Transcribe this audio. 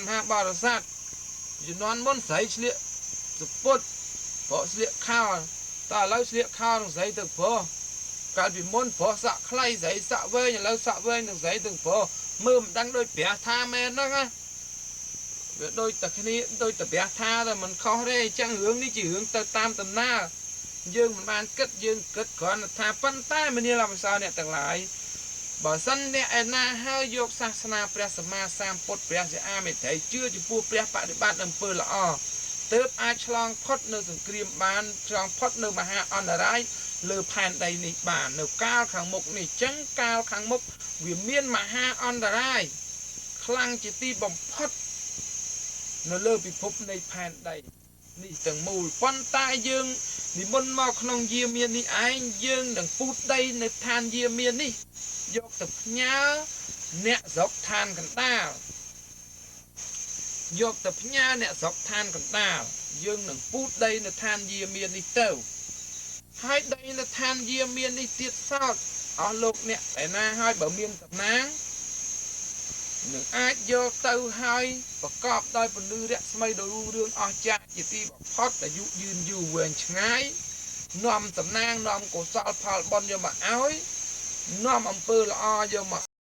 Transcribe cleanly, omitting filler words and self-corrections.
មហាបរិស័ទជំនាន់មុនស្រីឆ្លៀកសពុតព្រោះស្លៀកខោតែឥឡូវស្លៀកខោនឹងស្រីទៅព្រោះកាលពីមុនព្រោះសាក់ខ្លីស្រីសាក់វែងឥឡូវសាក់វែងនឹងស្រីទៅព្រោះមើលមិនដឹងដូចព្រះថាមែនហ្នឹងណាវាដូចតែគ្នាដូចតែព្រះថាតែមិនខុសទេអញ្ចឹងរឿងនេះជារឿងទៅតាមដំណើរយើងមិនបានគិតយើងគិតគ្រាន់តែថាប៉ុន្តែមនាលអវសោអ្នកទាំងឡាយបើសិនអ្នកឯណាហើយយកសាសនាព្រះសម្មាសម្ពុទ្ធព្រះសិអាមេត្រីជឿចំពោះព្រះបដិបត្តិអំពើល្អទើបអាចឆ្លងផុតនៅសង្គ្រាមបានឆ្លងផុតនៅមហាអន្តរាយលើផែនដីនេះបាននៅកាលខាងមុខនេះចឹងកាលខាងមុខវាមានមហាអន្តរាយខ្លាំងជាទីបំផុតនៅលើពិភពនៃផែនដីនេះទាំងមូលប៉ុន្តែយើងនិមន្តមកក្នុងយាមាននេះឯងយើងនឹងពូតដីនៅឋានយាមាននេះយកទៅផ្ញើអ្នកស្រុកឋានកណ្ដាលយកទៅផ្ញើអ្នកស្រុកឋានកណ្ដាលយើងនឹងពូតដីនៅឋានយាមាននេះទៅហើយដីនៅឋានយាមាននេះទៀតសោតអស់លោកអ្នកឯណាហើយបើមានតំណាងនឹងអាចយកទៅហើយប្រកបដោយពន្លឺរស្មីដ៏រុងរឿងអស្ចារ្យជាទីបំផុតអាយុយឺនយូរវែងឆ្ងាយនាំតំណាងនាំកុសលផលបុណ្យយកមកឲ្យនាំអំពើល្អយកមក